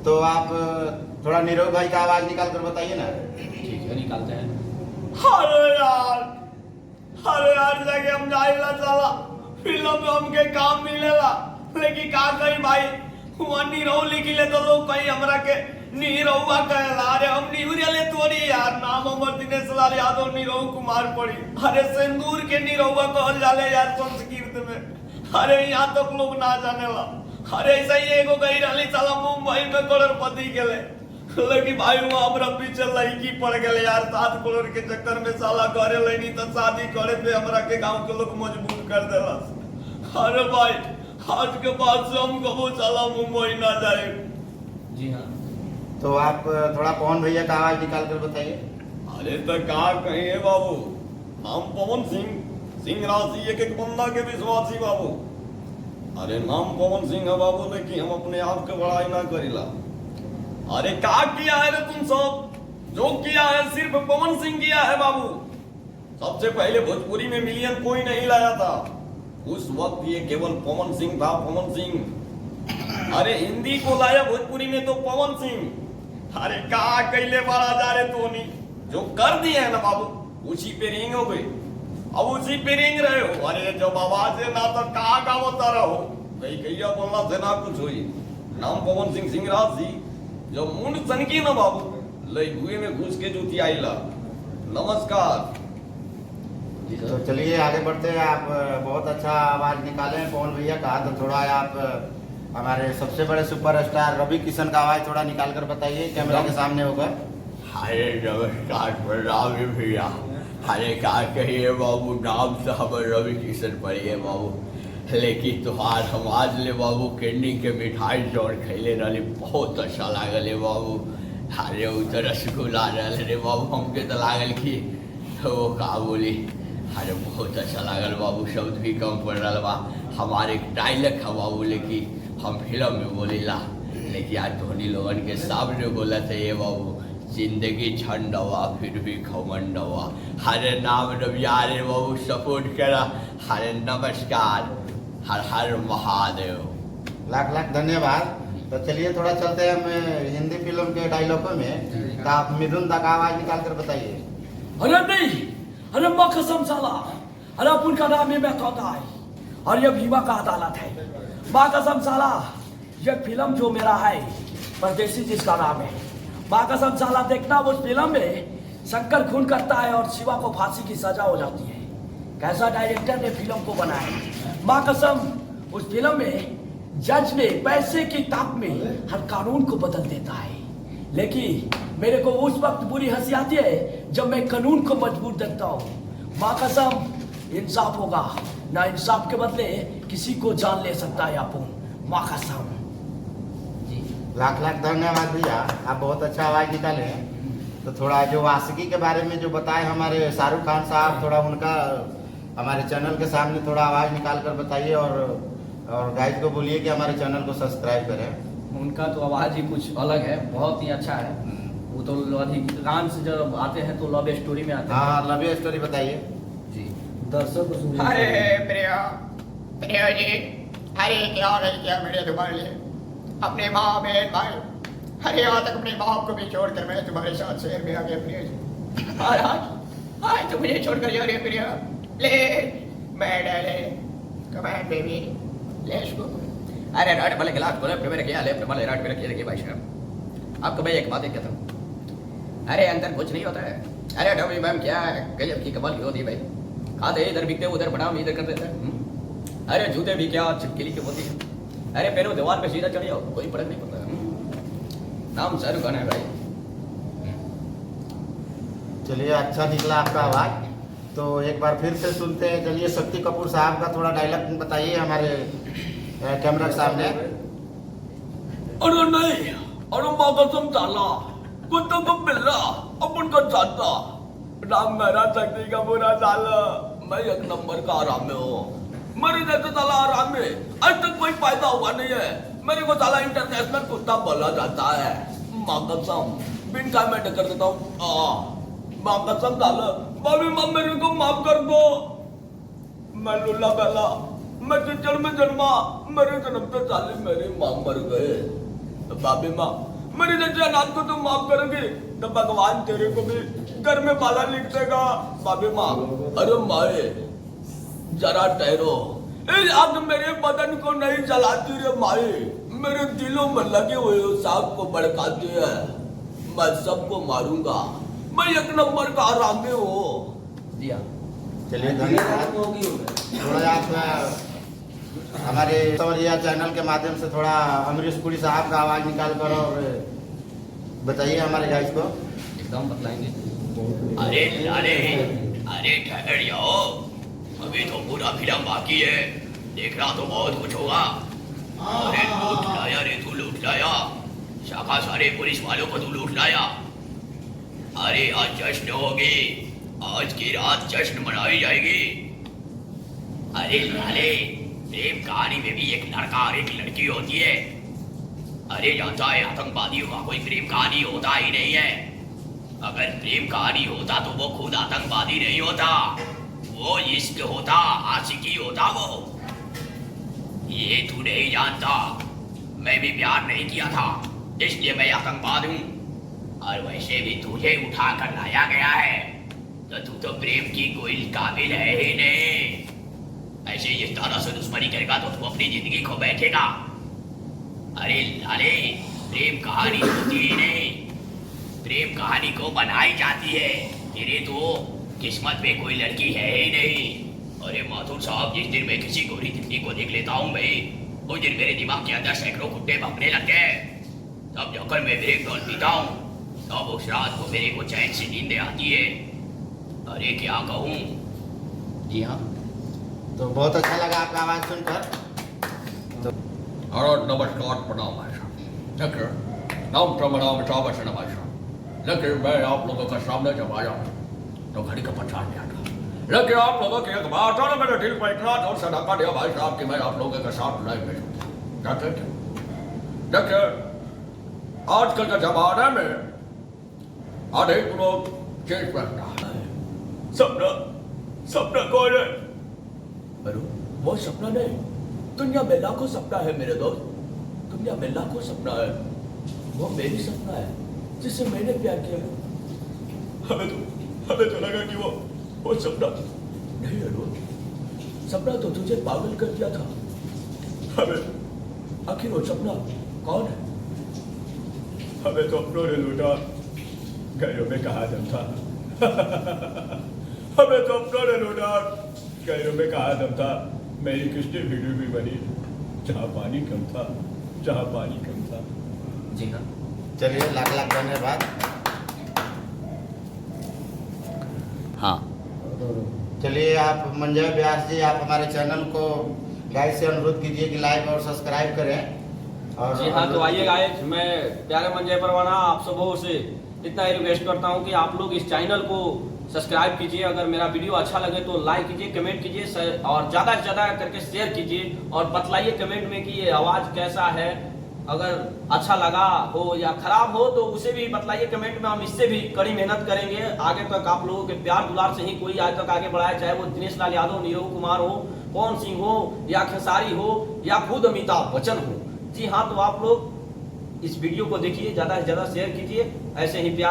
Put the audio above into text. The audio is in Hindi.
तो आप थोड़ा नीरव भाई का आवाज निकाल कर बताइए ना। ठीक है, निकालते हैं। अरे यार लगे हम जाइला साला फिल्म में हमके काम मिलेला, लेकिन का कही भाई हुआ नीरव लिखिले तो लोग कहीं हमरा के नीरवा कहला। अरे हम नीवरियाले तोरी यार, नाम हमर दिनेश लाल यादव नीरव कुमार पड़ी। अरे सिंदूर के नीरवा कहल जाले यार संस्कृत में। अरे यहाँ तक लोग ना जानेला। अरे ऐसा ही एगो गई रही साला मुंबई में करोड़पति गेले, लेकिन भाई वहाँ हमरा पीछे लड़की पड़ गए यार 7 करोड़ के चक्कर में साला करे लेनी तो शादी करे पे हमरा के गांव के लोग मजबूर कर देला। अरे भाई आज के बाद से हम कबो साला मुंबई ना जाए। जी हाँ। तो आप थोड़ा पवन भैया का आवाज निकाल कर बताइए। अरे तो कहा कहे बाबू, हम पवन सिंह राशि एक बंदा के विश्वासी बाबू। अरे नाम पवन सिंह है बाबू, लेकिन हम अपने आप के बड़ाई ना करीला। अरे क्या किया है रे तुम सब? जो किया है सिर्फ पवन सिंह किया है बाबू। सबसे पहले भोजपुरी में मिलियन कोई नहीं लाया था, उस वक्त ये केवल पवन सिंह था, पवन सिंह। अरे हिंदी को लाया भोजपुरी में तो पवन सिंह। अरे कहा कैले बड़ा जा रे तोनी, जो कर दिए है ना बाबू उसी पे रिंग हो गई, अब उसी पे रिंग रहे हो। अरे जब आवाज है ना तो कहा गावता रहो, कहीं कहिया बोलना से ना कुछ हुई। नाम पवन सिंह सिंहराज जी, जो मुंड सनकी ना बाबू लई हुए में घुस के जूती आईला। नमस्कार। तो चलिए आगे बढ़ते हैं। आप बहुत अच्छा आवाज निकाले हैं पवन भैया का, तो थोड़ा आप हमारे सबसे बड़े सुपरस्टार रवि किशन का आवाज थोड़ा निकाल कर बताइए कैमरा के सामने होकर। अरे नमस्कार प्रणाम भैया। अरे क्या कहिए बाबू, नाम से हमारे रवि किशन पड़िए बाबू, लेकिन तुहार हम आज ले बाबू कैंडी के मिठाई जोड़ खैले रही, बहुत अच्छा लागल है बाबू। अरे वो तो रसगुल्ला रहे रे बाबू, हमके तो लागल कि वो का बोली। अरे बहुत अच्छा लागल बाबू, शब्द भी कम पड़ रहा बा। हमारे डायलॉग है बाबू, लेकिन हम फिल्म में बोलीला, लेकिन आज धोनी लोगन के सामने बोला था ये बाबू, जिंदगी झंड हुआ फिर भी घमंड हुआ। हरे नाम रबिया रे बाबू सपोर्ट करा। हरे नमस्कार, हर हर महादेव। लाख लाख धन्यवाद। तो चलिए थोड़ा चलते हैं हम हिंदी फिल्म के डायलॉगों में। तो आप मिथुन दा का आवाज निकाल कर बताइए। अरे नहीं, अरे माँ कसम साला, अरे अपन का नाम है मैं तोता है और ये भीमा का अदालत है। माँ कसम साला, ये फिल्म जो मेरा है परदेसी जिसका नाम है, माँ कसम साला देखना उस फिल्म में शंकर खून करता है और शिवा को फांसी की सजा हो जाती है। कैसा डायरेक्टर ने फिल्म को बनाया। माँ कसम उस फिल्म में जज ने पैसे की ताक में हर कानून को बदल देता है, लेकिन मेरे को उस वक्त बुरी हंसी आती है जब मैं कानून को मजबूर देखता हूँ। माँ कसम इंसाफ होगा, ना इंसाफ के बदले किसी को जान ले सकता है अपन। माँ कसम। लाख लाख धन्यवाद भैया, आप बहुत अच्छा आवाज निकाले हैं। तो थोड़ा जो आशिकी के बारे में जो बताए हमारे शाहरुख खान साहब, थोड़ा उनका हमारे चैनल के सामने थोड़ा आवाज निकाल कर बताइए, और गाइड को बोलिए कि हमारे चैनल को सब्सक्राइब करें। उनका तो आवाज ही कुछ अलग है, बहुत ही अच्छा है। वो तो अधिकांश जब आते हैं तो लव स्टोरी में आते हैं। हाँ, लव स्टोरी बताइए जी, दर्शक को सुनिए। अरे प्रिया, प्रिया जी, अरे क्या नहीं किया मैंने तुम्हारे लिए, अपने माँ बहन भाई, अरे यहाँ तक अपने बाप को भी छोड़कर मैं तुम्हारे साथ शहर में आ गया प्रिया जी। और आज तुम मुझे छोड़कर जा रही है प्रिया। ले मैं डाले कमांड बेबी, ले इसको। अरे राट भले गिलास बोले अपने मेरे क्या ले अपने भले राट मेरे क्या रखिए भाई साहब। आपको मैं एक बात कहता हूँ, अरे अंदर कुछ नहीं होता है। अरे डॉक्टर मैम क्या है, गजब की कमाल की होती है भाई। खाते इधर बिकते उधर बनाओ इधर कर देते हैं। अरे जूते भी क्या चिपकली की होती है। अरे पैरों दीवार पे सीधा चढ़ जाओ, कोई फर्क नहीं पड़ता। नाम शाहरुख खान है भाई। चलिए अच्छा निकला आपका आवाज। तो एक बार फिर से सुनते हैं। चलिए शक्ति कपूर साहब का थोड़ा डायलॉग बताइए हमारे कैमरा के सामने। अरे नहीं, अरे माँ कसम साला, कुत्तों को मिलना अपन का जानता। नाम मेरा शक्ति कपूर साला, मैं एक नंबर का आराम में हूँ। मेरे जैसे साला आराम में आज तक कोई फायदा हुआ नहीं है। मेरे को साला इंटरनेशनल कुत्ता बोला जाता है। माँ कसम बिन का मैं कर देता हूँ। माँ कसम साला, भाभी माँ मेरे को माफ कर दो। मैं लुल्ला बेला, मैं चिचड़ में जन्मा, मेरे जन्म से साले मेरी माँ मर गए। बाबे माँ, मेरे जैसे अनाथ को तुम माफ करोगे तो भगवान तेरे को भी घर में बाला लिख देगा। बाबे माँ, अरे माए जरा ठहरो, आग मेरे बदन को नहीं जलाती रे माए, मेरे दिलों में लगे हुए सांप को भड़काती है। मैं सबको मारूंगा, मैं एक नंबर का हरामी हूँ। जी हाँ। चलिए धन्यवाद। थोड़ा आप हमारे सवरिया चैनल के माध्यम से थोड़ा अमरीश पुरी साहब का आवाज निकाल कर और बताइए हमारे गाइस को। एकदम बतलाएंगे। अरे लाले, अरे ठहर जाओ, अभी तो पूरा फिल्म बाकी है, देखना तो बहुत कुछ होगा। अरे लूट लाया रे, तू लूट लाया, शाखा सारे पुलिस वालों को तू लूट लाया। अरे आज जश्न होगी, आज की रात जश्न मनाई जाएगी। अरे लाले, प्रेम कहानी में भी एक लड़का और एक लड़की होती है। अरे जानता है, आतंकवादियों का कोई प्रेम कहानी होता ही नहीं है। अगर प्रेम कहानी होता तो वो खुद आतंकवादी नहीं होता, वो इश्क होता, आशिकी होता वो। ये तू नहीं जानता, मैं भी प्यार नहीं किया था, इसलिए मैं आतंकवाद हूँ। और वैसे भी तुझे उठा कर लाया गया है तो तू तो प्रेम की कोई काबिल है ही नहीं। ऐसे इस तरह से दुश्मनी करेगा तो तू अपनी जिंदगी खो बैठेगा। अरे लाले, प्रेम कहानी होती ही नहीं, प्रेम कहानी को बनाई जाती है। तेरे तो किस्मत में कोई लड़की है ही नहीं। अरे माथुर साहब, जिस दिन मैं किसी गोरी तितली को देख लेता हूँ भाई, उस दिन मेरे दिमाग के अंदर सैकड़ों कुत्ते भौंकने लगते हैं। तब जाकर मैं ब्रेक डॉल पीता हूँ, तब उस रात को मेरे को चैन से नींद आती है। अरे क्या कहूँ। जी हाँ। तो बहुत अच्छा लगा आपका आवाज सुनकर। तो हेलो, नमस्कार, प्रणाम भाई साहब। देखिए, नाम प्रणाम चावल से भाई साहब। लेकिन मैं आप लोगों के सामने जब आया तो घड़ी का पहचान नहीं आता, लेकिन आप लोगों की एक बात और मेरे दिल पर इतना जोर से धक्का दिया भाई साहब कि मैं आप लोगों के साथ नहीं मिल सकता। देखिए, आजकल के जमाने में अनेक लोग चेंज करता है। सपना, सपना कौन है? अरे वो सपना नहीं, दुनिया में लाखों सपना है मेरे दोस्त, दुनिया में लाखों सपना है। वो मेरी सपना है जिससे मैंने प्यार किया है। हमें तो लगा कि वो सपना नहीं है। सपना तो तुझे पागल कर दिया था। हमें आखिर वो सपना कौन है? हमें तो अपनों ने लूटा, घरों में कहा दम था। हमें तो अपनों ने लूटा, घरों में कहा दम था। मेरी किस्ती वीडियो भी बनी, जहाँ पानी कम था, जहाँ पानी कम था। जी हाँ। चलिए, लाख लाख धन्यवाद। हाँ। चलिए, आप मंजय व्यास जी, आप हमारे चैनल को गाइस से अनुरोध कीजिए कि लाइक और सब्सक्राइब करें। और जी हाँ, तो आइए गाइस, मैं प्यारे मंजय परवाना आप सबों से इतना ही रिक्वेस्ट करता हूँ कि आप लोग इस चैनल को सब्सक्राइब कीजिए। अगर मेरा वीडियो अच्छा लगे तो लाइक कीजिए, कमेंट कीजिए और ज़्यादा से ज़्यादा करके शेयर कीजिए और बतलाइए कमेंट में कि ये आवाज़ कैसा है। अगर अच्छा लगा हो या खराब हो तो उसे भी बतलाइए कमेंट में, हम इससे भी कड़ी मेहनत करेंगे। आगे तक आप लोगों के प्यार दुलार से ही कोई आज तक आगे बढ़ाया, चाहे वो दिनेश लाल यादव, नीरव कुमार हो, पवन सिंह हो या खेसारी हो या खुद अमिताभ बच्चन हो। जी हाँ, तो आप लोग इस वीडियो को देखिए, ज़्यादा से ज़्यादा शेयर कीजिए, ऐसे ही प्यार